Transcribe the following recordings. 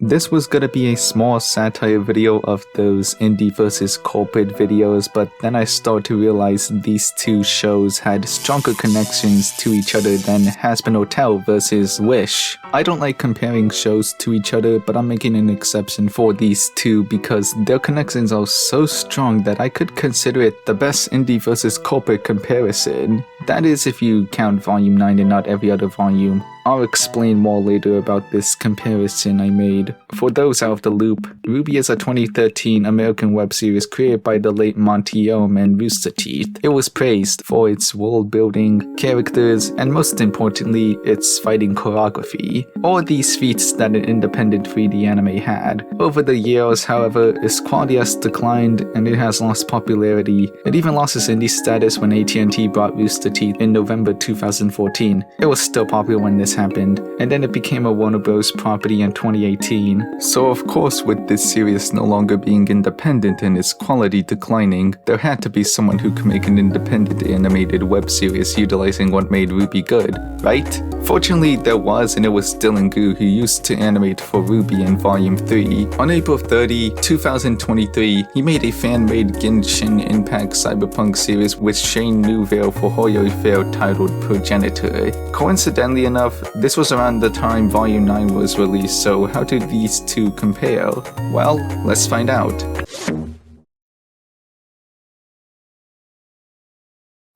This was gonna be a small satire video of those indie versus corporate videos, but then I started to realize these two shows had stronger connections to each other than Hazbin Hotel versus Wish. I don't like comparing shows to each other, but I'm making an exception for these two because their connections are so strong that I could consider it the best indie versus corporate comparison. That is if you count Volume 9 and not every other volume. I'll explain more later about this comparison I made. For those out of the loop, RWBY is a 2013 American web series created by the late Monty Ohm and Rooster Teeth. It was praised for its world building, characters, and most importantly, its fighting choreography. All these feats that an independent 3D anime had. Over the years, however, its quality has declined and it has lost popularity. It even lost its indie status when AT&T bought Rooster Teeth in November 2014. It was still popular when this happened, and then it became a Warner Bros. Property in 2018. So of course, with this series no longer being independent and its quality declining, there had to be someone who could make an independent animated web series utilizing what made RWBY good, right? Fortunately, there was, and it was DillonGoo who used to animate for RWBY in Volume 3. On April 30, 2023, he made a fan-made Genshin Impact cyberpunk series with Shane Newville for Horrific titled Progenitor. Coincidentally enough, this was around the time Volume 9 was released, so how do these two compare? Well, let's find out.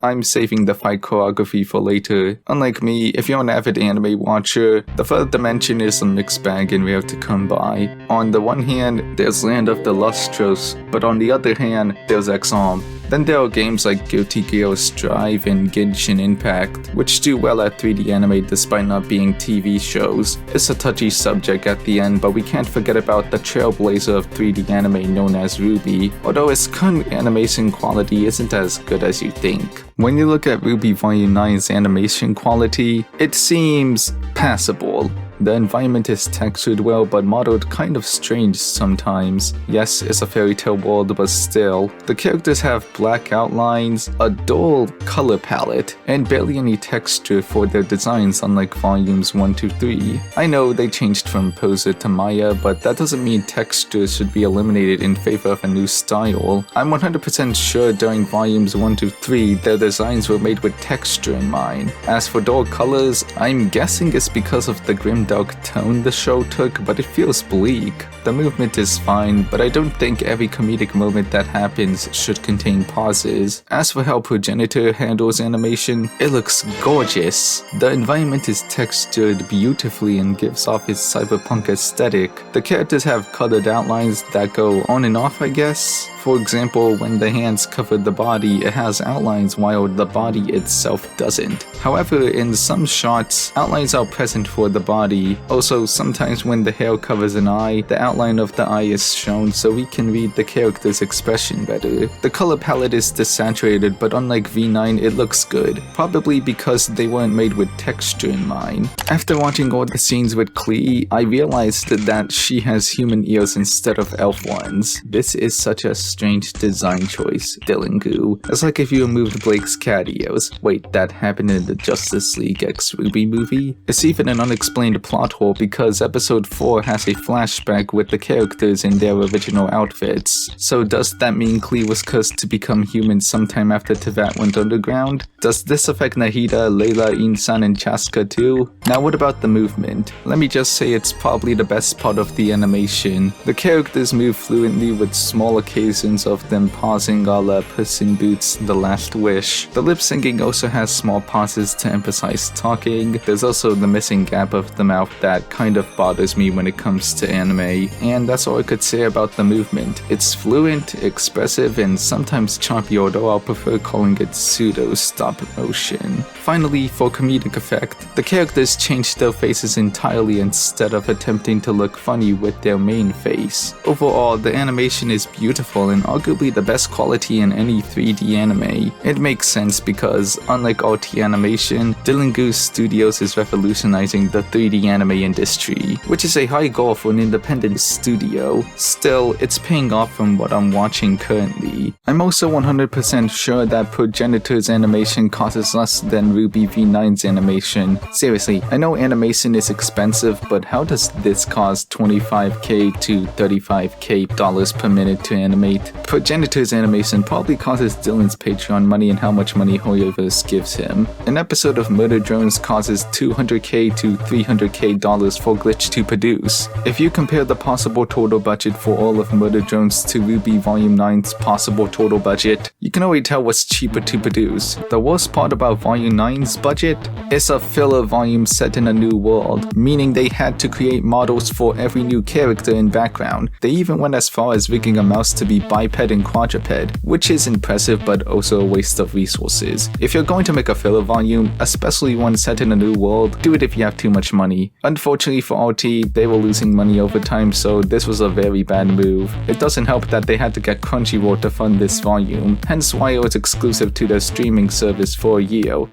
I'm saving the fight choreography for later. Unlike me, if you're an avid anime watcher, the third dimension is a mixed bag and rare to come by. On the one hand, there's Land of the Lustros, but on the other hand, there's Exam. Then there are games like Guilty Gear Strive and Genshin Impact, which do well at 3D anime despite not being TV shows. It's a touchy subject at the end, but we can't forget about the trailblazer of 3D anime known as RWBY, although its current animation quality isn't as good as you think. When you look at RWBY Volume 9's animation quality, it seems passable. The environment is textured well but modeled kind of strange sometimes. Yes, it's a fairy tale world, but still. The characters have black outlines, a dull color palette, and barely any texture for their designs unlike volumes 1 to 3. I know they changed from Poser to Maya, but that doesn't mean texture should be eliminated in favor of a new style. I'm 100% sure during volumes 1 to 3 their designs were made with texture in mind. As for dull colors, I'm guessing it's because of the grim dark tone the show took, but it feels bleak. The movement is fine, but I don't think every comedic moment that happens should contain pauses. As for how Progenitor handles animation, it looks gorgeous. The environment is textured beautifully and gives off its cyberpunk aesthetic. The characters have colored outlines that go on and off, I guess. For example, when the hands cover the body, it has outlines while the body itself doesn't. However, in some shots, outlines are present for the body. Also, sometimes when the hair covers an eye, the outline of the eye is shown so we can read the character's expression better. The color palette is desaturated, but unlike V9, it looks good. Probably because they weren't made with texture in mind. After watching all the scenes with Klee, I realized that she has human ears instead of elf ones. This is such a strange design choice, DillonGoo. It's like if you removed Blake's cat ears. Wait, that happened in the Justice League X RWBY movie? It's even an unexplained plot hole because episode 4 has a flashback with the characters in their original outfits. So does that mean Klee was cursed to become human sometime after Teyvat went underground? Does this affect Nahida, Layla, Insan, and Chaska too? Now what about the movement? Let me just say it's probably the best part of the animation. The characters move fluently with small occasions of them pausing a la Puss in Boots' The Last Wish. The lip syncing also has small pauses to emphasize talking. There's also the missing gap of the mouth that kind of bothers me when it comes to anime. And that's all I could say about the movement. It's fluent, expressive, and sometimes choppy, although I'll prefer calling it pseudo stop motion. Finally, for comedic effect, the characters changed their faces entirely instead of attempting to look funny with their main face. Overall, the animation is beautiful and arguably the best quality in any 3D anime. It makes sense because, unlike RT Animation, DillonGoo's Studios is revolutionizing the 3D anime industry, which is a high goal for an independent studio. Still, it's paying off from what I'm watching currently. I'm also 100% sure that Progenitor's animation costs less than RWBY V9's animation. Seriously, I know animation is expensive, but how does this cost $25k to $35k per minute to animate? Progenitor's animation probably costs Dillon's Patreon money and how much money Horriverse gives him. An episode of Murder Drones costs $200k to $300k for Glitch to produce. If you compare the possible total budget for all of Murder Drones to RWBY Volume 9's possible total budget, you can already tell what's cheaper to produce. The worst part about Volume 9's budget is a filler volume set in a new world, meaning they had to create models for every new character and background. They even went as far as rigging a mouse to be biped and quadruped, which is impressive but also a waste of resources. If you're going to make a filler volume, especially one set in a new world, do it if you have too much money. Unfortunately for RT, they were losing money over time, so this was a very bad move. It doesn't help that they had to get Crunchyroll to fund this volume, hence why it was exclusive to their streaming service for a year.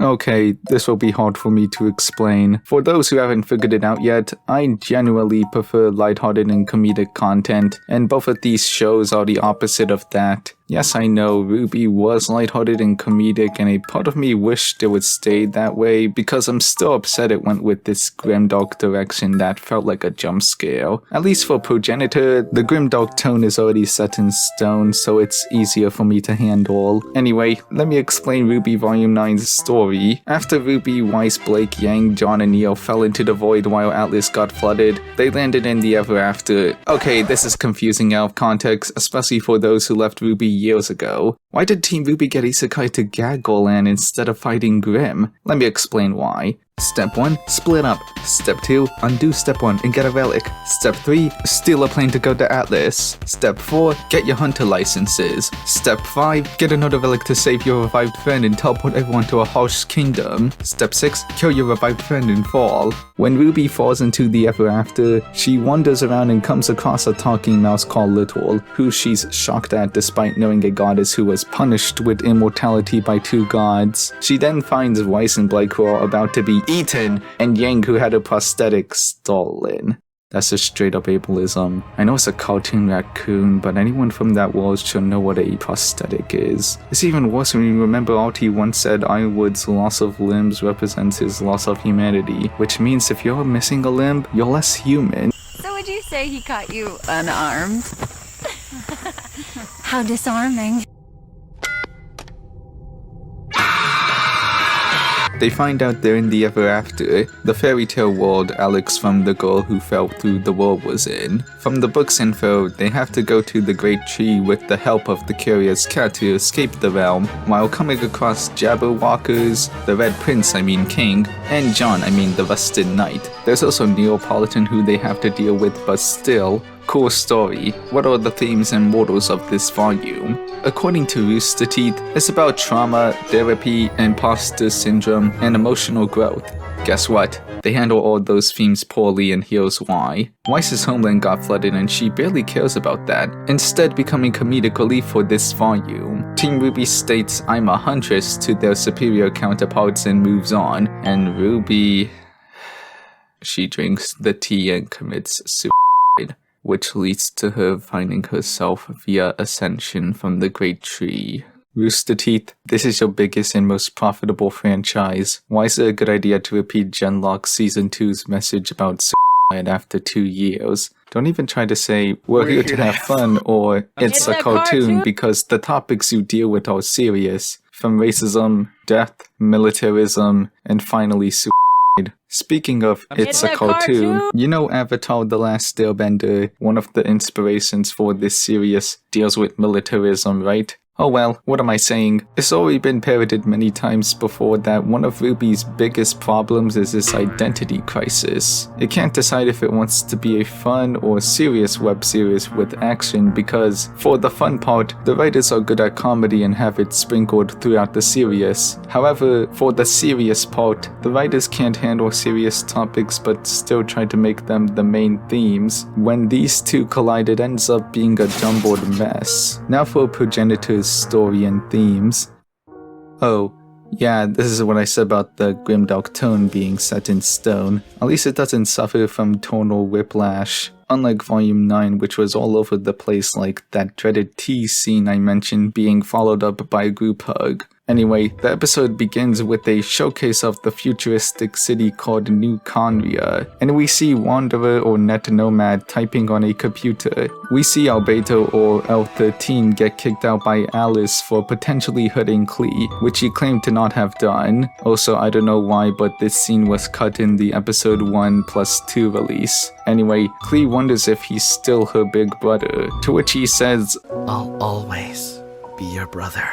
Okay, this will be hard for me to explain. For those who haven't figured it out yet, I genuinely prefer lighthearted and comedic content, and both of these shows are the opposite of that. Yes, I know, RWBY was lighthearted and comedic, and a part of me wished it would stay that way, because I'm still upset it went with this grimdark direction that felt like a jump scare. At least for Progenitor, the grimdark tone is already set in stone, so it's easier for me to handle. Anyway, let me explain RWBY Volume 9's story. After RWBY, Weiss, Blake, Yang, John, and Neo fell into the void while Atlas got flooded, they landed in the Ever After. Okay, this is confusing out of context, especially for those who left RWBY years ago. Why did Team RWBY get isekai to Gaggoland instead of fighting Grimm? Let me explain why. Step 1, split up. Step 2, undo Step 1 and get a relic. Step 3, steal a plane to go to Atlas. Step 4, get your hunter licenses. Step 5, get another relic to save your revived friend and teleport everyone to a harsh kingdom. Step 6, kill your revived friend and fall. When RWBY falls into the Ever After, she wanders around and comes across a talking mouse called Little, who she's shocked at despite knowing a goddess who was punished with immortality by 2 gods. She then finds Weiss and Blake who are about to be eaten, and Yang who had a prosthetic stolen. That's a straight up ableism. I know it's a cartoon raccoon, but anyone from that world should know what a prosthetic is. It's even worse when you remember RT once said Ironwood's loss of limbs represents his loss of humanity, which means if you're missing a limb, you're less human. So would you say he caught you unarmed? How disarming. They find out they're in the Ever After, the fairy tale world Alex from The Girl Who Fell Through the World was in. From the book's info, they have to go to the Great Tree with the help of the Curious Cat to escape the realm, while coming across Jabberwockers, the Red Prince King, and John the Rusted Knight. There's also Neapolitan who they have to deal with, but still, cool story. What are the themes and morals of this volume? According to Rooster Teeth, it's about trauma, therapy, imposter syndrome, and emotional growth. Guess what? They handle all those themes poorly, and here's why. Weiss's homeland got flooded and she barely cares about that, instead becoming comedic relief for this volume. Team RWBY states I'm a huntress to their superior counterparts and moves on, and RWBY... she drinks the tea and commits suicide, which leads to her finding herself via ascension from the Great Tree. Rooster Teeth, this is your biggest and most profitable franchise. Why is it a good idea to repeat Genlock Season 2's message about suicide after 2 years? Don't even try to say, we're here to have fun, or it's a cartoon, because the topics you deal with are serious. From racism, death, militarism, and finally suicide. Speaking of It's a Cartoon, you know Avatar The Last Airbender, one of the inspirations for this series, deals with militarism, right? Oh well, what am I saying? It's already been parroted many times before that one of RWBY's biggest problems is its identity crisis. It can't decide if it wants to be a fun or serious web series with action because, for the fun part, the writers are good at comedy and have it sprinkled throughout the series. However, for the serious part, the writers can't handle serious topics but still try to make them the main themes. When these two collide, it ends up being a jumbled mess. Now for Progenitor's story and themes. Oh, yeah, this is what I said about the grimdark tone being set in stone. At least it doesn't suffer from tonal whiplash. Unlike Volume 9, which was all over the place like that dreaded tea scene I mentioned being followed up by a group hug. Anyway, the episode begins with a showcase of the futuristic city called New Conria, and we see Wanderer or Net Nomad typing on a computer. We see Alberto or L13 get kicked out by Alice for potentially hurting Klee, which he claimed to not have done. Also, I don't know why, but this scene was cut in the episode 1+2 release. Anyway, Klee wonders if he's still her big brother, to which he says, "I'll always be your brother."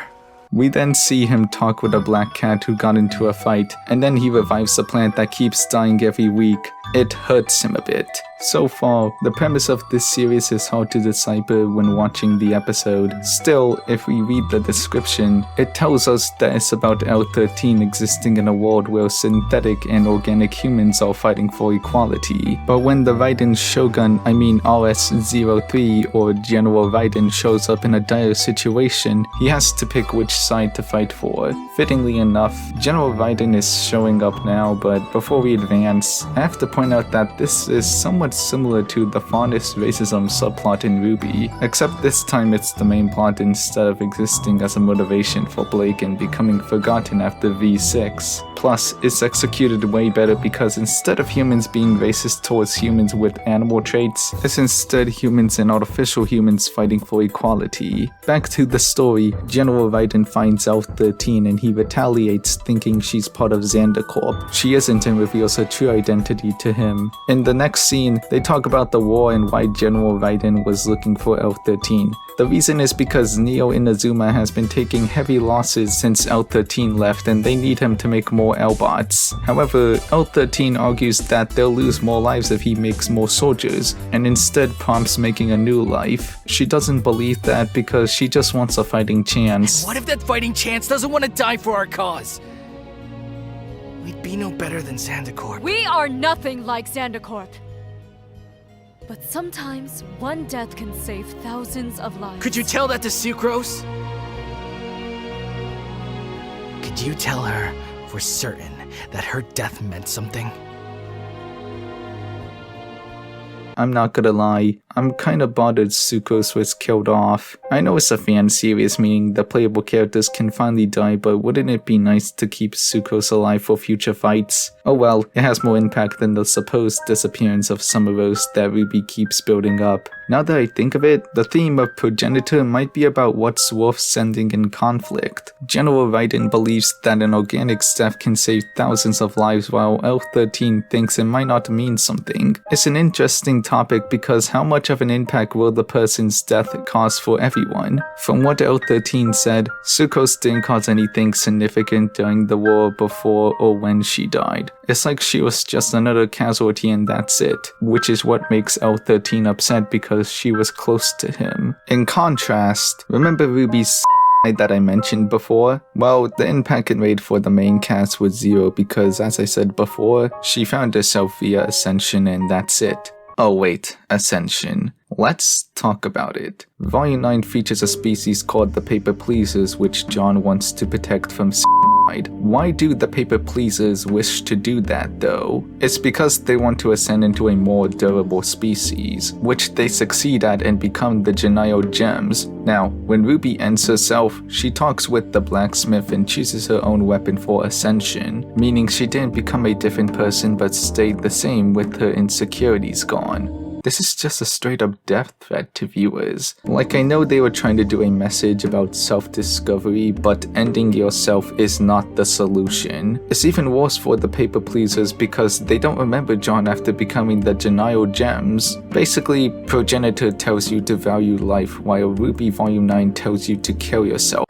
We then see him talk with a black cat who got into a fight, and then he revives a plant that keeps dying every week. It hurts him a bit. So far, the premise of this series is hard to decipher when watching the episode. Still, if we read the description, it tells us that it's about L13 existing in a world where synthetic and organic humans are fighting for equality. But when the Raiden Shogun, RS-03 or General Raiden shows up in a dire situation, he has to pick which side to fight for. Fittingly enough, General Raiden is showing up now, but before we advance, I have to point out that this is somewhat similar to the fondest racism subplot in RWBY, except this time it's the main plot instead of existing as a motivation for Blake and becoming forgotten after V6. Plus, it's executed way better because instead of humans being racist towards humans with animal traits, it's instead humans and artificial humans fighting for equality. Back to the story, General Raiden finds L13 and he retaliates thinking she's part of Xander Corp. She isn't and reveals her true identity to him. In the next scene, they talk about the war and why General Raiden was looking for L13. The reason is because Neo Inazuma has been taking heavy losses since L13 left and they need him to make more L-bots. However, L13 argues that they'll lose more lives if he makes more soldiers, and instead prompts making a new life. She doesn't believe that because she just wants a fighting chance. What if that fighting chance doesn't want to die for our cause? We'd be no better than Zandacorp. We are nothing like Zandacorp. But sometimes one death can save thousands of lives. Could you tell that to Sucrose? Could you tell her for certain that her death meant something? I'm not gonna lie, I'm kinda bothered Sucrose was killed off. I know it's a fan series, meaning the playable characters can finally die, but wouldn't it be nice to keep Sucrose alive for future fights? Oh well, it has more impact than the supposed disappearance of Summer Rose that RWBY keeps building up. Now that I think of it, the theme of Progenitor might be about what's worth sending in conflict. General Raiden believes that an organic staff can save thousands of lives while L13 thinks it might not mean something. It's an interesting topic because how much of an impact will the person's death cause for everyone? From what L13 said, Sucrose didn't cause anything significant during the war before or when she died. It's like she was just another casualty and that's it, which is what makes L13 upset because she was close to him. In contrast, remember RWBY's that I mentioned before? Well, the impact it made for the main cast was zero because, as I said before, she found herself via Ascension and that's it. Oh wait, Ascension. Let's talk about it. Volume 9 features a species called the Paper Pleasers which John wants to protect from Why do the Paper Pleasers wish to do that though? It's because they want to ascend into a more durable species, which they succeed at and become the Genio Gems. Now, when RWBY ends herself, she talks with the blacksmith and chooses her own weapon for ascension, meaning she didn't become a different person but stayed the same with her insecurities gone. This is just a straight up death threat to viewers. Like, I know they were trying to do a message about self-discovery, but ending yourself is not the solution. It's even worse for the paper pleasers because they don't remember John after becoming the Genial Gems. Basically, Progenitor tells you to value life while RWBY Volume 9 tells you to kill yourself.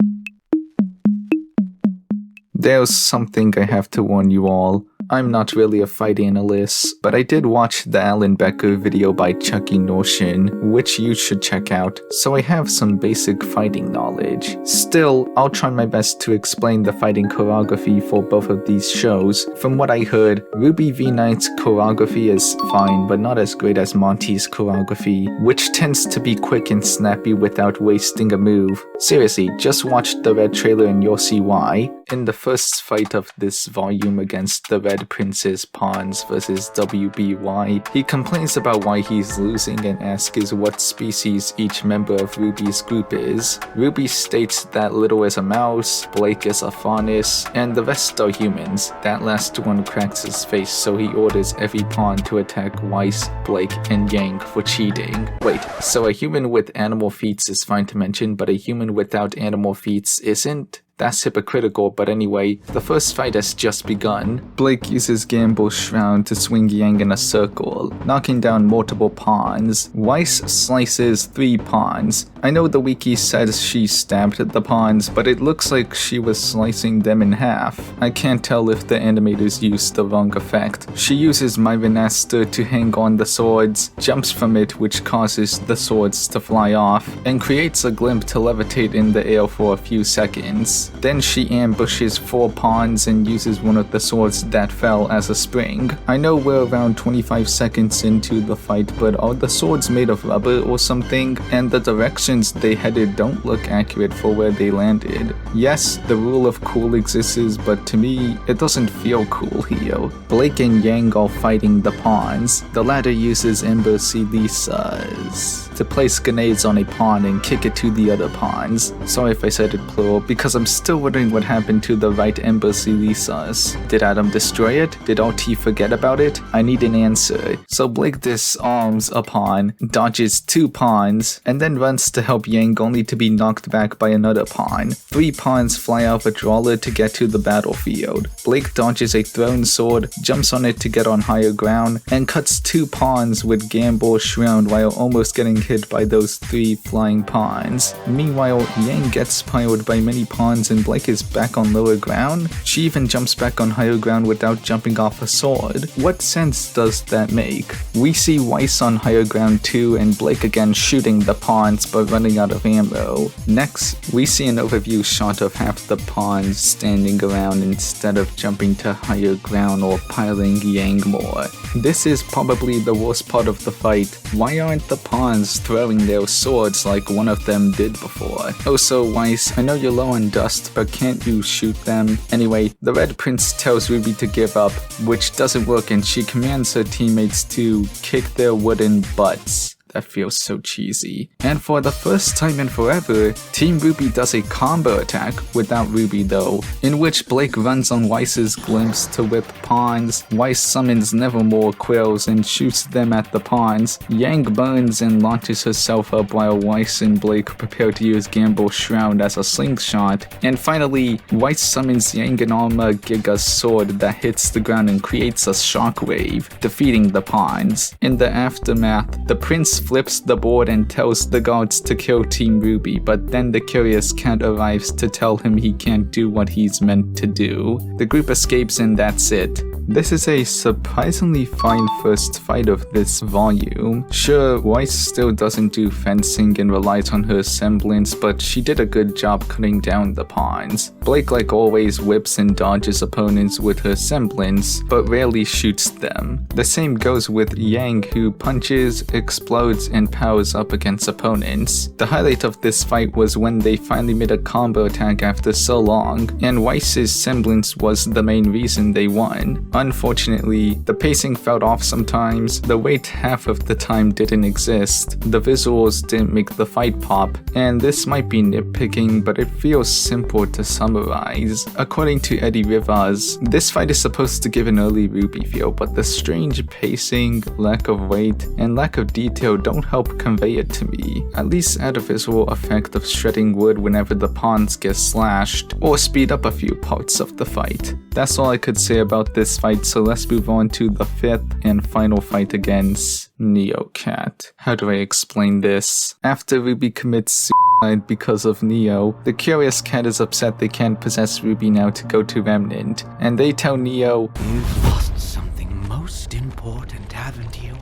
There's something I have to warn you all. I'm not really a fight analyst, but I did watch the Alan Becker video by Chucky Notion, which you should check out, so I have some basic fighting knowledge. Still, I'll try my best to explain the fighting choreography for both of these shows. From what I heard, RWBY V9's choreography is fine, but not as great as Monty's choreography, which tends to be quick and snappy without wasting a move. Seriously, just watch the Red trailer and you'll see why. In the first fight of this volume against the Red Princess Pawns vs WBY, he complains about why he's losing and asks what species each member of RWBY's group is. RWBY states that Little is a mouse, Blake is a faunus, and the rest are humans. That last one cracks his face, so he orders every pawn to attack Weiss, Blake, and Yang for cheating. Wait, so a human with animal feats is fine to mention, but a human without animal feats isn't? That's hypocritical, but anyway, the first fight has just begun. Blake uses Gamble's Shroud to swing Yang in a circle, knocking down multiple pawns. Weiss slices 3 pawns. I know the wiki says she stabbed the pawns, but it looks like she was slicing them in half. I can't tell if the animators used the wrong effect. She uses Myronaster to hang on the swords, jumps from it which causes the swords to fly off, and creates a glimp to levitate in the air for a few seconds. Then she ambushes 4 pawns and uses one of the swords that fell as a spring. I know we're around 25 seconds into the fight, but are the swords made of rubber or something? And the directions they headed don't look accurate for where they landed. Yes, the rule of cool exists, but to me, it doesn't feel cool here. Blake and Yang are fighting the pawns. The latter uses Ember Silisas to place grenades on a pawn and kick it to the other pawns. Sorry if I said it plural, because I'm still wondering what happened to the right Ember Silisas. Did Adam destroy it? Did RT forget about it? I need an answer. So Blake disarms a pawn, dodges 2 pawns, and then runs to help Yang only to be knocked back by another pawn. 3 pawns fly out of a drawer to get to the battlefield. Blake dodges a thrown sword, jumps on it to get on higher ground, and cuts 2 pawns with Gamble's Shroud while almost getting hit by those 3 flying pawns. Meanwhile, Yang gets piled by many pawns and Blake is back on lower ground. She even jumps back on higher ground without jumping off a sword. What sense does that make? We see Weiss on higher ground too, and Blake again shooting the pawns but running out of ammo. Next, we see an overview shot of half the pawns standing around instead of jumping to higher ground or piling Yang more. This is probably the worst part of the fight. Why aren't the pawns throwing their swords like one of them did before? Also, Weiss, I know you're low on dust, but can't you shoot them? Anyway, the Red Prince tells RWBY to give up, which doesn't work, and she commands her teammates to kick their wooden butts. That feels so cheesy. And for the first time in forever, Team RWBY does a combo attack, without RWBY though, in which Blake runs on Weiss's glimpse to whip pawns, Weiss summons Nevermore quills and shoots them at the pawns, Yang burns and launches herself up while Weiss and Blake prepare to use Gamble's Shroud as a slingshot, and finally, Weiss summons Yang and Arma Giga's sword that hits the ground and creates a shockwave, defeating the pawns. In the aftermath, the prince flips the board and tells the guards to kill Team RWBY, but then the Curious Cat arrives to tell him he can't do what he's meant to do. The group escapes and that's it. This is a surprisingly fine first fight of this volume. Sure, Weiss still doesn't do fencing and relies on her semblance, but she did a good job cutting down the pawns. Blake, like always, whips and dodges opponents with her semblance, but rarely shoots them. The same goes with Yang, who punches, explodes, and powers up against opponents. The highlight of this fight was when they finally made a combo attack after so long, and Weiss's semblance was the main reason they won. Unfortunately, the pacing felt off sometimes, the weight half of the time didn't exist, the visuals didn't make the fight pop, and this might be nitpicking, but it feels simple to summarize. According to RWBY, this fight is supposed to give an early RWBY feel, but the strange pacing, lack of weight, and lack of detail don't help convey it to me, at least add a visual effect of shredding wood whenever the pawns get slashed, or speed up a few parts of the fight. That's all I could say about this fight, so let's move on to the 5th and final fight against NeoCat. How do I explain this? After RWBY commits suicide because of Neo, the Curious Cat is upset they can't possess RWBY now to go to Remnant, and they tell Neo, "You've lost something most important, haven't you?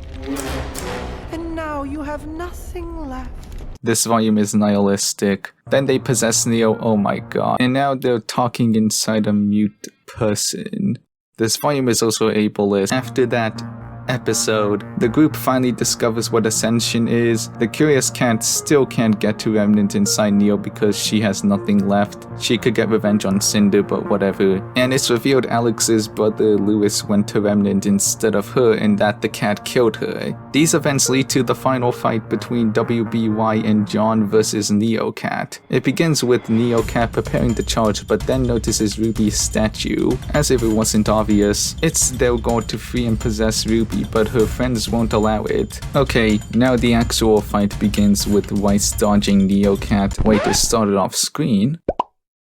And now you have nothing left." this volume is nihilistic. Then they possess Neo, oh my god, and now they're talking inside a mute person. This volume is also ableist. After that episode, the group finally discovers what Ascension is. The Curious Cat still can't get to Remnant inside Neo because she has nothing left. She could get revenge on Cinder, but whatever. And it's revealed Alex's brother Lewis went to Remnant instead of her and that the cat killed her. These events lead to the final fight between WBY and John versus NeoCat. It begins with NeoCat preparing to charge, but then notices RWBY's statue. As if it wasn't obvious, it's their goal to free and possess RWBY, but her friends won't allow it. Okay, now the actual fight begins with Weiss dodging NeoCat. Wait, it started off screen?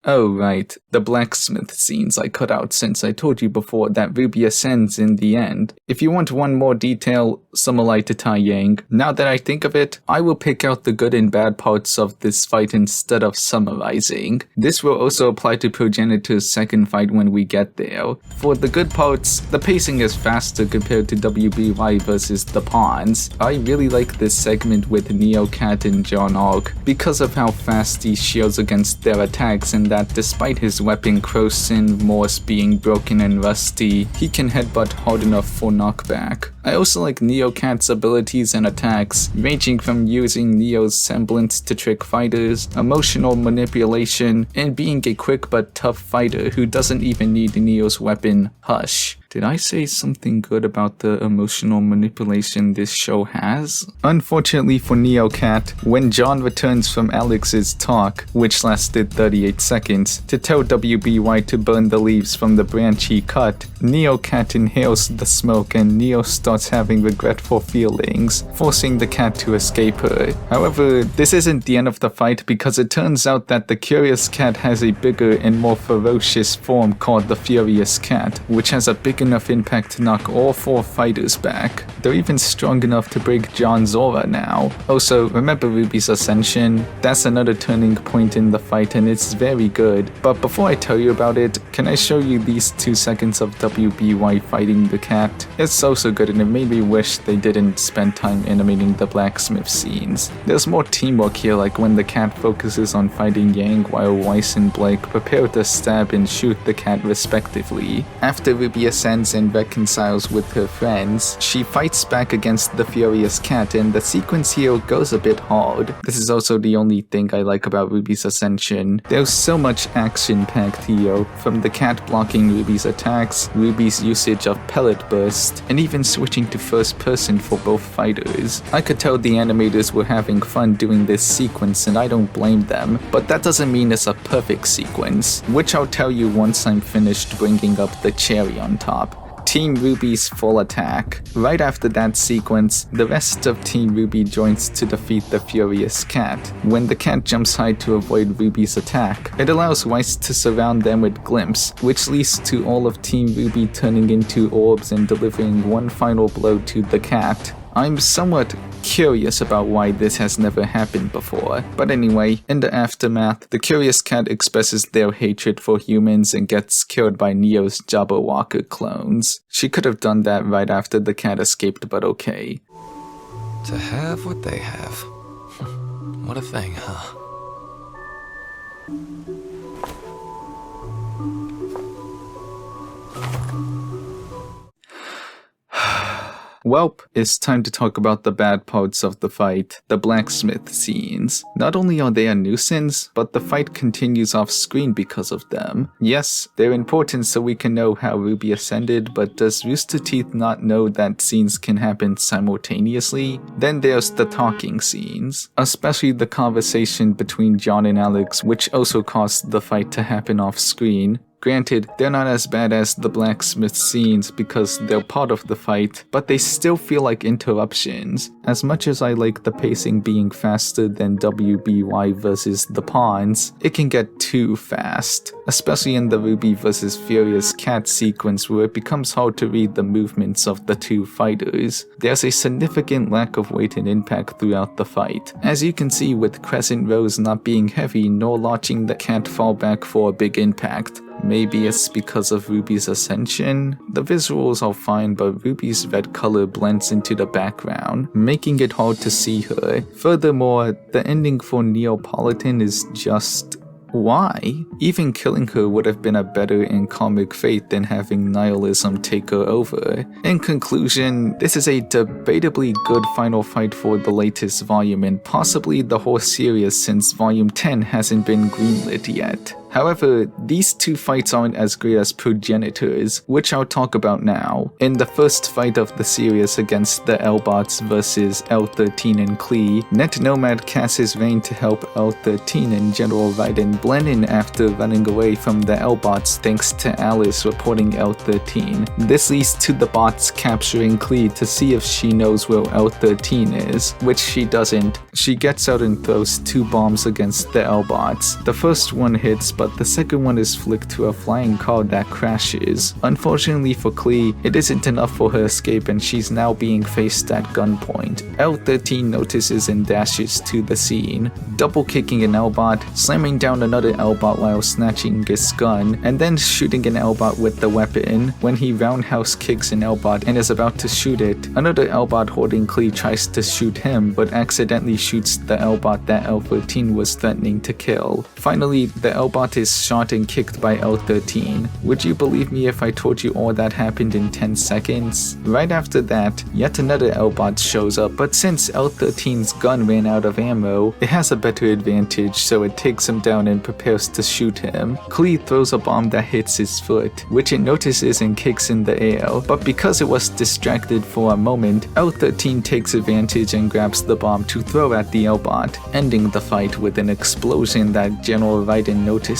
Oh right, the blacksmith scenes I cut out since I told you before that RWBY ascends in the end. If you want one more detail, similar to Tai Yang, now that I think of it, I will pick out the good and bad parts of this fight instead of summarizing. This will also apply to Progenitor's second fight when we get there. For the good parts, the pacing is faster compared to WBY versus the Pawns. I really like this segment with NeoCat and John Arc because of how fast he shields against their attacks, and that despite his weapon Croson Morse being broken and rusty, he can headbutt hard enough for knockback. I also like NeoCat's abilities and attacks, ranging from using Neo's semblance to trick fighters, emotional manipulation, and being a quick but tough fighter who doesn't even need Neo's weapon, Hush. Did I say something good about the emotional manipulation this show has? Unfortunately for NeoCat, when John returns from Alex's talk, which lasted 38 seconds, to tell WBY to burn the leaves from the branch he cut, NeoCat inhales the smoke and Neo starts having regretful feelings, forcing the cat to escape her. However, this isn't the end of the fight because it turns out that the Curious Cat has a bigger and more ferocious form called the Furious Cat, which has a big enough impact to knock all 4 fighters back. They're even strong enough to break John's aura now. Also, remember RWBY's ascension? That's another turning point in the fight and it's very good. But before I tell you about it, can I show you these 2 seconds of WBY fighting the cat? It's also good and it made me wish they didn't spend time animating the blacksmith scenes. There's more teamwork here, like when the cat focuses on fighting Yang while Weiss and Blake prepare to stab and shoot the cat respectively. After RWBY ascends and reconciles with her friends, she fights back against the Furious Cat, and the sequence here goes a bit hard. This is also the only thing I like about RWBY's ascension. There's so much action-packed here, from the cat blocking RWBY's attacks, RWBY's usage of pellet burst, and even switching to first person for both fighters. I could tell the animators were having fun doing this sequence and I don't blame them, but that doesn't mean it's a perfect sequence, which I'll tell you once I'm finished bringing up the cherry on top. Team RWBY's full attack. Right after that sequence, the rest of Team RWBY joins to defeat the Furious Cat. When the cat jumps high to avoid RWBY's attack, it allows Weiss to surround them with glimpse, which leads to all of Team RWBY turning into orbs and delivering one final blow to the cat. I'm somewhat curious about why this has never happened before, but anyway, in the aftermath, the Curious Cat expresses their hatred for humans and gets killed by Neo's Jabberwocker clones. She could have done that right after the cat escaped, but okay. To have what they have. What a thing, huh? Welp, it's time to talk about the bad parts of the fight, the blacksmith scenes. Not only are they a nuisance, but the fight continues off screen because of them. Yes, they're important so we can know how Ruby ascended, but does Rooster Teeth not know that scenes can happen simultaneously? Then there's the talking scenes, especially the conversation between John and Alex, which also caused the fight to happen off screen. Granted, they're not as bad as the blacksmith scenes because they're part of the fight, but they still feel like interruptions. As much as I like the pacing being faster than WBY versus the Pawns, it can get too fast, especially in the Ruby vs Furious Cat sequence where it becomes hard to read the movements of the two fighters. There's a significant lack of weight and impact throughout the fight, as you can see with Crescent Rose not being heavy nor launching the cat fall back for a big impact. Maybe it's because of Ruby's ascension? The visuals are fine, but Ruby's red color blends into the background, making it hard to see her. Furthermore, the ending for Neapolitan is just... why? Even killing her would have been a better and comic fate than having nihilism take her over. In conclusion, this is a debatably good final fight for the latest volume and possibly the whole series since volume 10 hasn't been greenlit yet. However, these two fights aren't as great as Progenitors, which I'll talk about now. In the first fight of the series against the L-Bots versus L13 and Klee, Net Nomad casts his reign to help L13 and General Raiden blend in after running away from the L-Bots thanks to Alice reporting L13. This leads to the bots capturing Klee to see if she knows where L13 is, which she doesn't. She gets out and throws 2 bombs against the L-Bots. The first one hits, but the second one is flicked to a flying car that crashes. Unfortunately for Klee, it isn't enough for her escape and she's now being faced at gunpoint. L13 notices and dashes to the scene, double kicking an L-Bot, slamming down another L-Bot while snatching his gun, and then shooting an L-Bot with the weapon. When he roundhouse kicks an L-Bot and is about to shoot it, another L-Bot holding Klee tries to shoot him but accidentally shoots the L-Bot that L13 was threatening to kill. Finally, the L-Bot is shot and kicked by L13. Would you believe me if I told you all that happened in 10 seconds? Right after that, yet another L-Bot shows up, but since L13's gun ran out of ammo, it has a better advantage, so it takes him down and prepares to shoot him. Klee throws a bomb that hits his foot, which it notices and kicks in the air, but because it was distracted for a moment, L13 takes advantage and grabs the bomb to throw at the L-Bot, ending the fight with an explosion that General Raiden notices.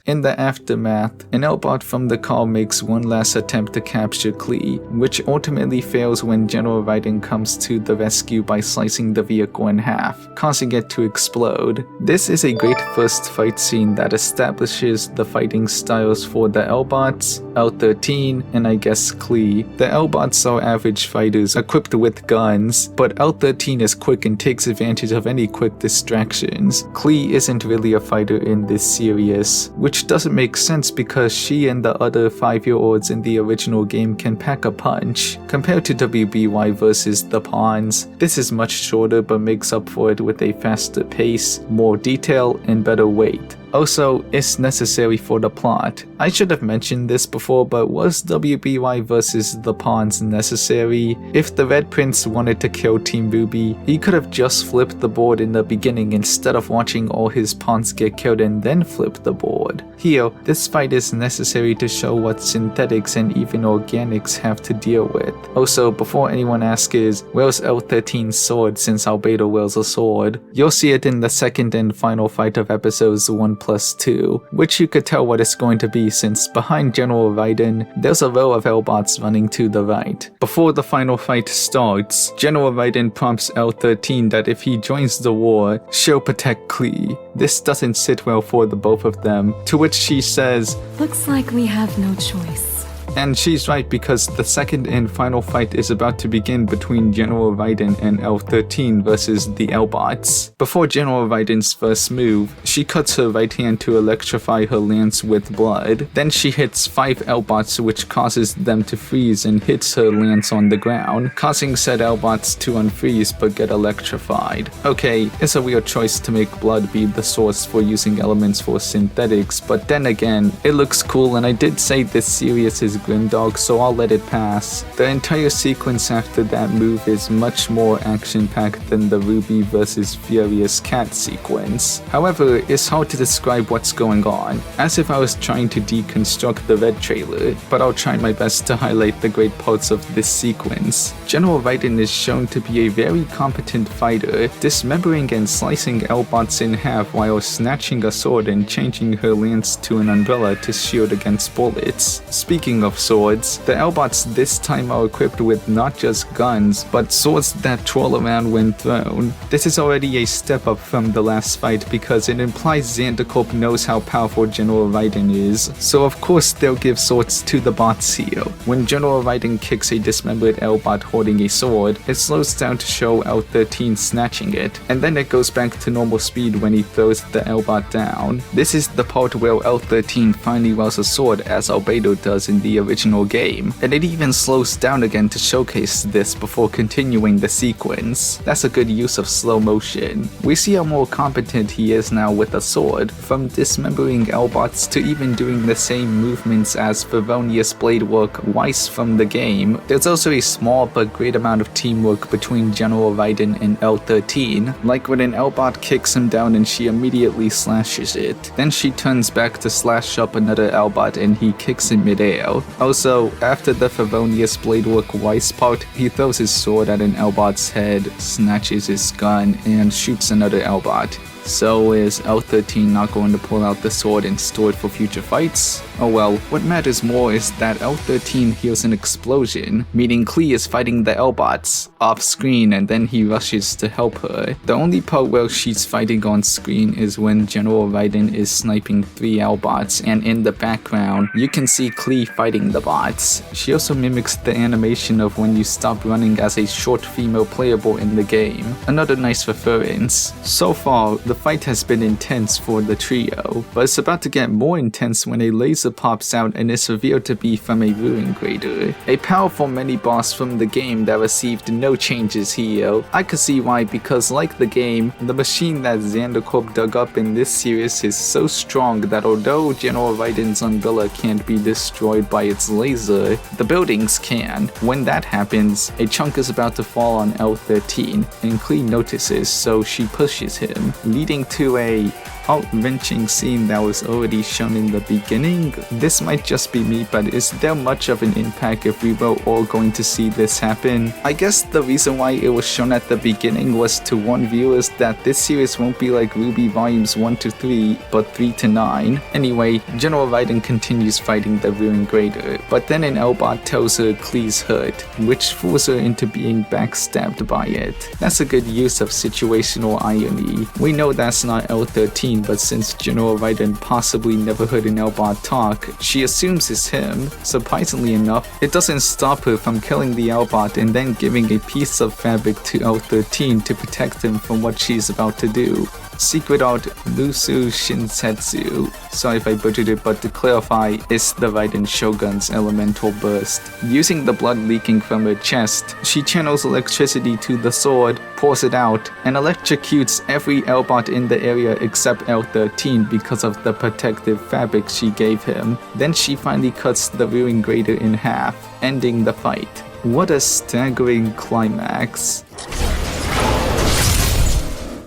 In the aftermath, an L-Bot from the car makes one last attempt to capture Klee, which ultimately fails when General Raiden comes to the rescue by slicing the vehicle in half, causing it to explode. This is a great first fight scene that establishes the fighting styles for the L-Bots, L13, and I guess Klee. The L-Bots are average fighters equipped with guns, but L13 is quick and takes advantage of any quick distractions. Klee isn't really a fighter in this series, which doesn't make sense because she and the other 5-year-olds in the original game can pack a punch. Compared to WBY versus the Pawns, this is much shorter but makes up for it with a faster pace, more detail, and better weight. Also, it's necessary for the plot. I should have mentioned this before, but was WBY versus the Pawns necessary? If the Red Prince wanted to kill Team RWBY, he could have just flipped the board in the beginning instead of watching all his pawns get killed and then flip the board. Here, this fight is necessary to show what synthetics and even organics have to deal with. Also, before anyone asks, where's L13's sword since Albedo wields a sword? You'll see it in the second and final fight of episodes 1+2, which you could tell what it's going to be since behind General Raiden, there's a row of L-Bots running to the right. Before the final fight starts, General Raiden prompts L13 that if he joins the war, she'll protect Klee. This doesn't sit well for the both of them, to which she says, Looks like we have no choice. And she's right because the second and final fight is about to begin between General Raiden and L13 versus the L-Bots. Before General Raiden's first move, she cuts her right hand to electrify her lance with blood. Then she hits 5 L-Bots which causes them to freeze and hits her lance on the ground, causing said L-Bots to unfreeze but get electrified. Okay, it's a weird choice to make blood be the source for using elements for synthetics, but then again, it looks cool and I did say this series is Grimdog, so I'll let it pass. The entire sequence after that move is much more action-packed than the RWBY vs Furious Cat sequence. However, it's hard to describe what's going on, as if I was trying to deconstruct the Red trailer, but I'll try my best to highlight the great parts of this sequence. General Raiden is shown to be a very competent fighter, dismembering and slicing L-bots in half while snatching a sword and changing her lance to an umbrella to shield against bullets. Speaking of swords, the L-bots this time are equipped with not just guns, but swords that twirl around when thrown. This is already a step up from the last fight because it implies Xandercorp knows how powerful General Raiden is, so of course they'll give swords to the bots here. When General Raiden kicks a dismembered L-bot holding a sword, it slows down to show L13 snatching it, and then it goes back to normal speed when he throws the L-bot down. This is the part where L13 finally wields a sword as Albedo does in the original game, and it even slows down again to showcase this before continuing the sequence. That's a good use of slow motion. We see how more competent he is now with a sword, from dismembering L-bots to even doing the same movements as Favonius blade work Weiss from the game. There's also a small but great amount of teamwork between General Raiden and L13, like when an L-bot kicks him down and she immediately slashes it. Then she turns back to slash up another L-bot and he kicks in midair. Also, after the Favonius blade work Weiss part, he throws his sword at an L-bot's head, snatches his gun, and shoots another L-bot. So is L13 not going to pull out the sword and store it for future fights? Oh well, what matters more is that L13 hears an explosion, meaning Klee is fighting the L-bots off screen and then he rushes to help her. The only part where she's fighting on screen is when General Raiden is sniping 3 L-bots, and in the background you can see Klee fighting the bots. She also mimics the animation of when you stop running as a short female playable in the game. Another nice reference. So far, the fight has been intense for the trio, but it's about to get more intense when a laser pops out and is revealed to be from a Ruin Grader, a powerful mini-boss from the game that received no changes here. I could see why, because like the game, the machine that Xandercorp dug up in this series is so strong that although General Raiden's umbrella can't be destroyed by its laser, the buildings can. When that happens, a chunk is about to fall on L13, and Klee notices, so she pushes him, leading to a heart-wrenching scene that was already shown in the beginning. This might just be me, but is there much of an impact if we were all going to see this happen? I guess the reason why it was shown at the beginning was to warn viewers that this series won't be like RWBY volumes 1 to 3, but 3 to 9. Anyway, General Raiden continues fighting the Ruin Grader, but then an L-bot tells her Klee's hurt, which fools her into being backstabbed by it. That's a good use of situational irony. We know that's not L13, but since General Raiden possibly never heard an L-bot talk, she assumes it's him. Surprisingly enough, it doesn't stop her from killing the L-bot and then giving a piece of fabric to L13 to protect him from what she's about to do. Secret art Musu Shinsetsu. Sorry if I butchered it, but to clarify, it's the Raiden Shogun's elemental burst. Using the blood leaking from her chest, she channels electricity to the sword, pours it out, and electrocutes every L-bot in the area except L13 because of the protective fabric she gave him. Then she finally cuts the Ruin Grader in half, ending the fight. What a staggering climax.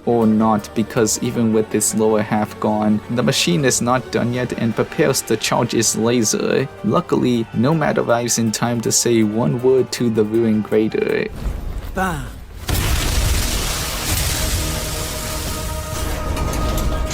Or not, because even with its lower half gone, the machine is not done yet and prepares to charge its laser. Luckily, Nomad arrives in time to say one word to the Ruin Grader. Bam.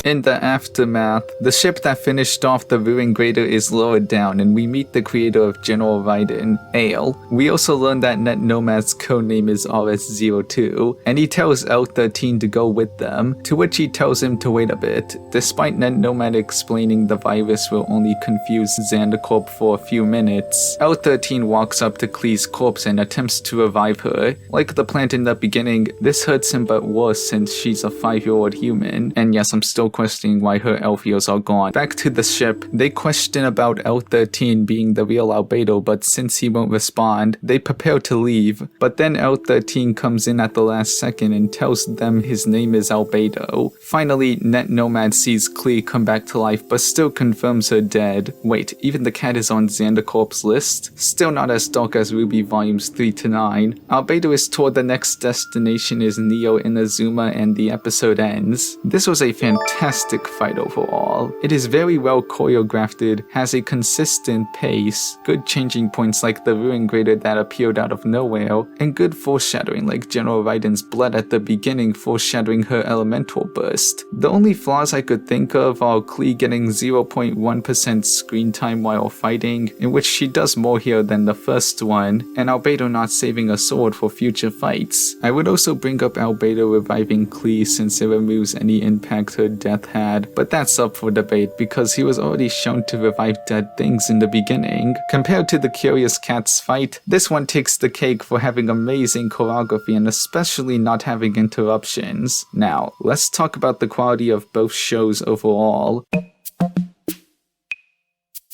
In the aftermath, the ship that finished off the Ruin Grader is lowered down and we meet the creator of General Raiden, Ale. We also learn that Net Nomad's codename is RS-02, and he tells L13 to go with them, to which he tells him to wait a bit. Despite Net Nomad explaining the virus will only confuse Xandercorp for a few minutes, L13 walks up to Klee's corpse and attempts to revive her. Like the plant in the beginning, this hurts him but worse since she's a 5-year-old human, and yes, I'm still questioning why her Elfios are gone. Back to the ship, they question about L13 being the real Albedo, but since he won't respond, they prepare to leave. But then L13 comes in at the last second and tells them his name is Albedo. Finally, Net Nomad sees Klee come back to life, but still confirms her dead. Wait, even the cat is on Xandercorp's list? Still not as dark as RWBY volumes 3 to 9. Albedo is told the next destination is Neo Inazuma and the episode ends. This was a fantastic fight overall. It is very well choreographed, has a consistent pace, good changing points like the Ruin Grader that appeared out of nowhere, and good foreshadowing like General Raiden's blood at the beginning foreshadowing her elemental burst. The only flaws I could think of are Klee getting 0.1% screen time while fighting, in which she does more here than the first one, and Albedo not saving a sword for future fights. I would also bring up Albedo reviving Klee since it removes any impact her death had, but that's up for debate because he was already shown to revive dead things in the beginning. Compared to the Curious Cat's fight, this one takes the cake for having amazing choreography and especially not having interruptions. Now, let's talk about the quality of both shows overall.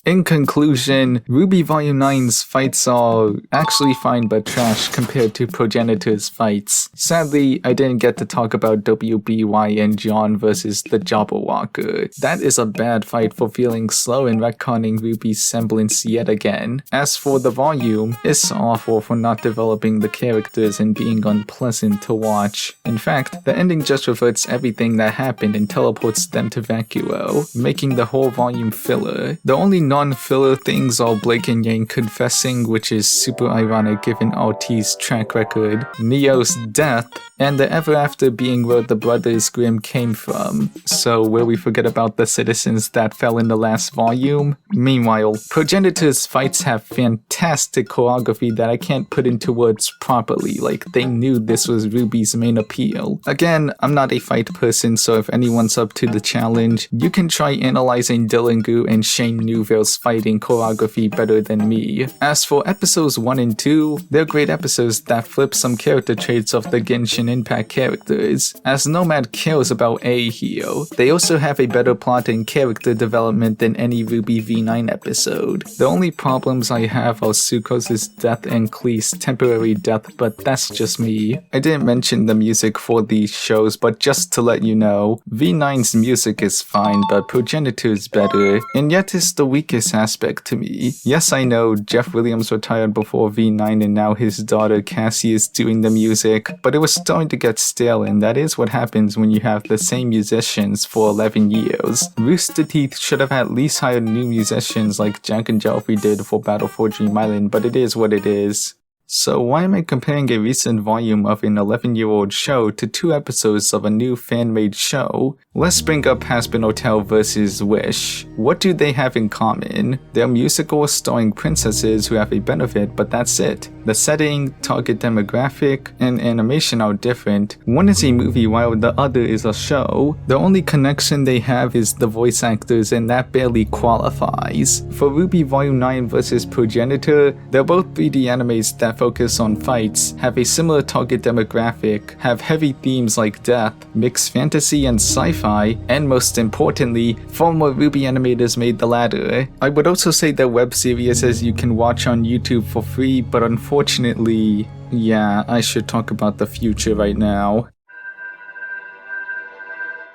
In conclusion, RWBY Volume 9's fights are actually fine but trash compared to Progenitor's fights. Sadly, I didn't get to talk about WBY and John versus the Jabberwocker. That is a bad fight for feeling slow and retconning RWBY's semblance yet again. As for the volume, it's awful for not developing the characters and being unpleasant to watch. In fact, the ending just reverts everything that happened and teleports them to Vacuo, making the whole volume filler. The only non-filler things are Blake and Yang confessing, which is super ironic given RT's track record, Neo's death, and the Ever After being where the Brothers Grimm came from. So will we forget about the citizens that fell in the last volume? Meanwhile, Progenitor's fights have fantastic choreography that I can't put into words properly, like they knew this was RWBY's main appeal. Again, I'm not a fight person, so if anyone's up to the challenge, you can try analyzing DillonGoo and Shane Newville's fighting choreography better than me. As for episodes 1 and 2, they're great episodes that flip some character traits of the Genshin Impact characters, as Nomad cares about A here. They also have a better plot and character development than any RWBY V9 episode. The only problems I have are Sukros's death and Klee's temporary death, but that's just me. I didn't mention the music for these shows, but just to let you know, V9's music is fine, but Progenitor's better, and yet it's the weakest aspect to me. Yes, I know Jeff Williams retired before V9 and now his daughter Cassie is doing the music, but it was starting to get stale, and that is what happens when you have the same musicians for 11 years. Rooster Teeth should have at least hired new musicians like Jack and Jalfrey did for Battle for Dream Island, but it is what it is. So why am I comparing a recent volume of an 11-year-old show to 2 episodes of a new fan-made show? Let's bring up Hazbin Hotel vs. Wish. What do they have in common? They're musicals starring princesses who have a benefit, but that's it. The setting, target demographic, and animation are different. One is a movie while the other is a show. The only connection they have is the voice actors, and that barely qualifies. For RWBY Volume 9 vs. Progenitor, they're both 3D animes that focus on fights, have a similar target demographic, have heavy themes like death, mixed fantasy and sci-fi, and most importantly, former RWBY animators made the latter. I would also say their web series as you can watch on YouTube for free, but unfortunately, yeah, I should talk about the future right now.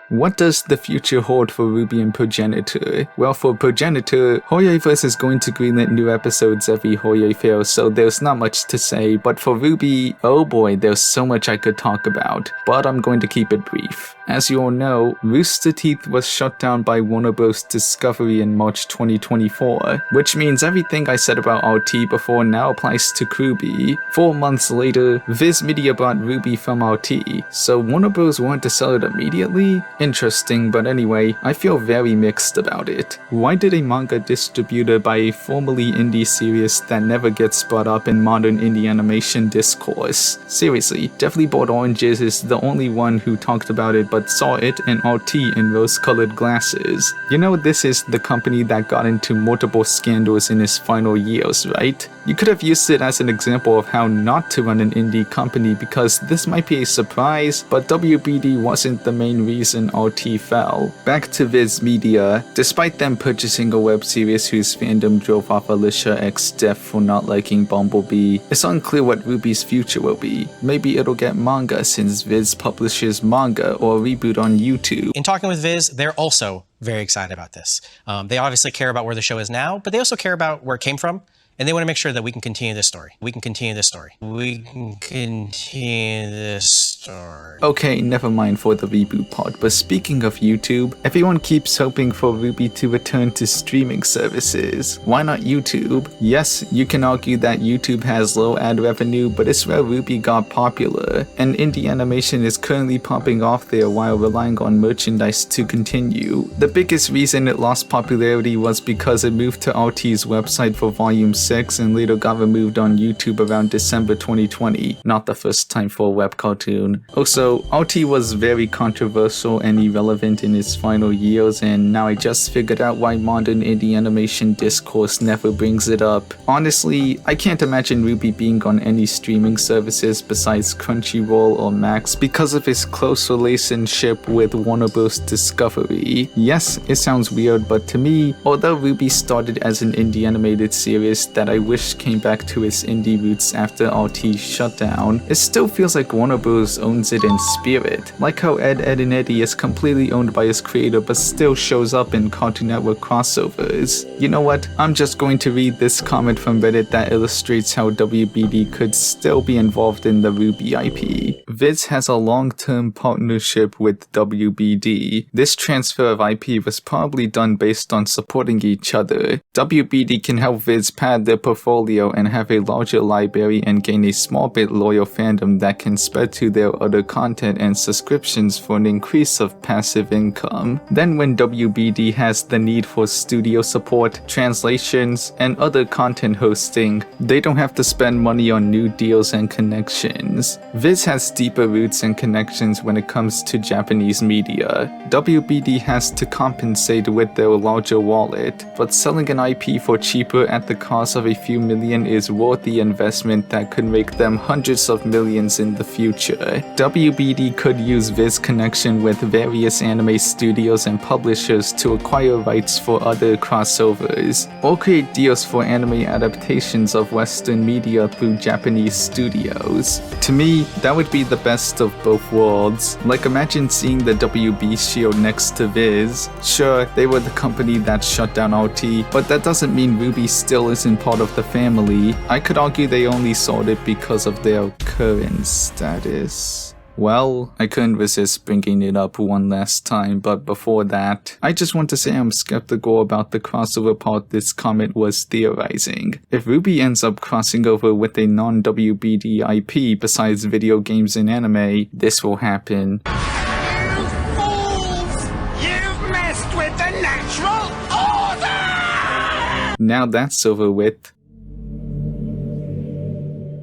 What does the future hold for RWBY and Progenitor? Well, for Progenitor, Horrific is going to greenlit new episodes every Horror Fair, so there's not much to say, but for RWBY, oh boy, there's so much I could talk about, but I'm going to keep it brief. As you all know, Rooster Teeth was shut down by Warner Bros. Discovery in March 2024, which means everything I said about RT before now applies to RWBY. 4 months later, Viz Media bought RWBY from RT, so Warner Bros. Wanted to sell it immediately? Interesting, but anyway, I feel very mixed about it. Why did a manga distributor buy a formerly indie series that never gets brought up in modern indie animation discourse? Seriously, Definitely Bought Oranges is the only one who talked about it but saw it in RT in rose-colored glasses. You know, this is the company that got into multiple scandals in its final years, right? You could have used it as an example of how not to run an indie company because this might be a surprise, but WBD wasn't the main reason RT fell. Back to Viz Media, despite them purchasing a web series whose fandom drove off Alicia X Def for not liking Bumblebee, it's unclear what RWBY's future will be. Maybe it'll get manga since Viz publishes manga or reboot on YouTube. In talking with Viz, they're also very excited about this. They obviously care about where the show is now, but they also care about where it came from. And they want to make sure that we can continue this story. We can continue this story. Okay, never mind for the reboot part, but speaking of YouTube, everyone keeps hoping for RWBY to return to streaming services. Why not YouTube? Yes, you can argue that YouTube has low ad revenue, but it's where RWBY got popular, and indie animation is currently popping off there while relying on merchandise to continue. The biggest reason it lost popularity was because it moved to RT's website for Volume 6 and later got removed on YouTube around December 2020. Not the first time for a web cartoon. Also, RT was very controversial and irrelevant in its final years, and now I just figured out why modern indie animation discourse never brings it up. Honestly, I can't imagine RWBY being on any streaming services besides Crunchyroll or Max because of its close relationship with Warner Bros. Discovery. Yes, it sounds weird, but to me, although RWBY started as an indie animated series that I wish came back to its indie roots after RT shut down, it still feels like Warner Bros. Owns it in spirit. Like how Ed, Edd n Eddy is completely owned by its creator but still shows up in Cartoon Network crossovers. You know what? I'm just going to read this comment from Reddit that illustrates how WBD could still be involved in the RWBY IP. Viz has a long-term partnership with WBD. This transfer of IP was probably done based on supporting each other. WBD can help Viz pad their portfolio and have a larger library and gain a small bit loyal fandom that can spread to their other content and subscriptions for an increase of passive income. Then when WBD has the need for studio support, translations, and other content hosting, they don't have to spend money on new deals and connections. Viz has deeper roots and connections when it comes to Japanese media. WBD has to compensate with their larger wallet, but selling an IP for cheaper at the cost of a few million is worth the investment that could make them hundreds of millions in the future. WBD could use Viz connection with various anime studios and publishers to acquire rights for other crossovers, or create deals for anime adaptations of Western media through Japanese studios. To me, that would be the best of both worlds. Like, imagine seeing the WB shield next to Viz. Sure, they were the company that shut down RT, but that doesn't mean RWBY still isn't part of the family. I could argue they only sold it because of their current status. Well, I couldn't resist bringing it up one last time, but before that, I just want to say I'm skeptical about the crossover part this comment was theorizing. If RWBY ends up crossing over with a non-WBD IP besides video games and anime, this will happen. You fools! You've messed with the natural order! Now that's over with.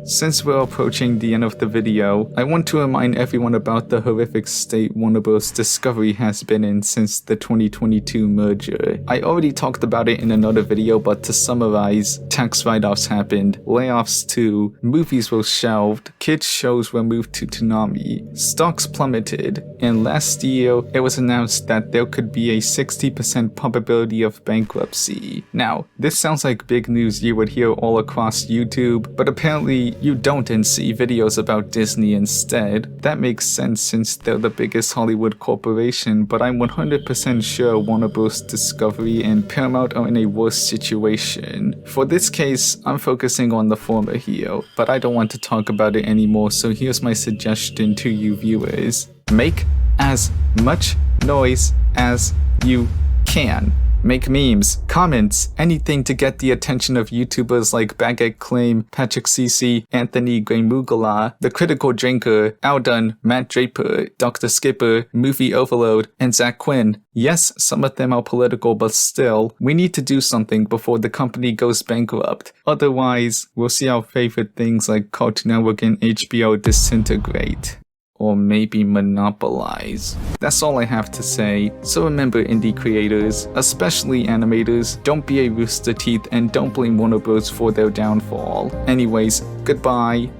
Since we're approaching the end of the video, I want to remind everyone about the horrific state Warner Bros. Discovery has been in since the 2022 merger. I already talked about it in another video, but to summarize, tax write-offs happened, layoffs too, movies were shelved, kids shows were moved to Toonami, stocks plummeted, and last year it was announced that there could be a 60% probability of bankruptcy. Now, this sounds like big news you would hear all across YouTube, but apparently you don't and see videos about Disney instead. That makes sense since they're the biggest Hollywood corporation, but I'm 100% sure Warner Bros. Discovery and Paramount are in a worse situation. For this case, I'm focusing on the former here, but I don't want to talk about it anymore, so here's my suggestion to you viewers. Make as much noise as you can. Make memes, comments, anything to get the attention of YouTubers like Baguette Claim, Patrick CC, Anthony Gremugala, The Critical Drinker, Aldun, Matt Draper, Dr. Skipper, Movie Overload, and Zach Quinn. Yes, some of them are political, but still, we need to do something before the company goes bankrupt. Otherwise, we'll see our favorite things like Cartoon Network and HBO disintegrate. or maybe monopolize. That's all I have to say. So remember, indie creators, especially animators, don't be a rooster teeth and don't blame Warner Bros. For their downfall. Anyways, goodbye.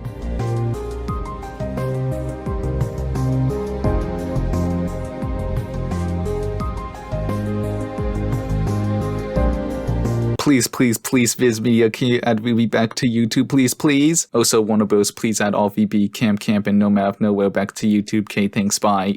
Please visit me here at RWBY back to YouTube, please. Also, Warner Bros. Please add RWBY, Camp, and No Map Nowhere back to YouTube. Thanks, bye.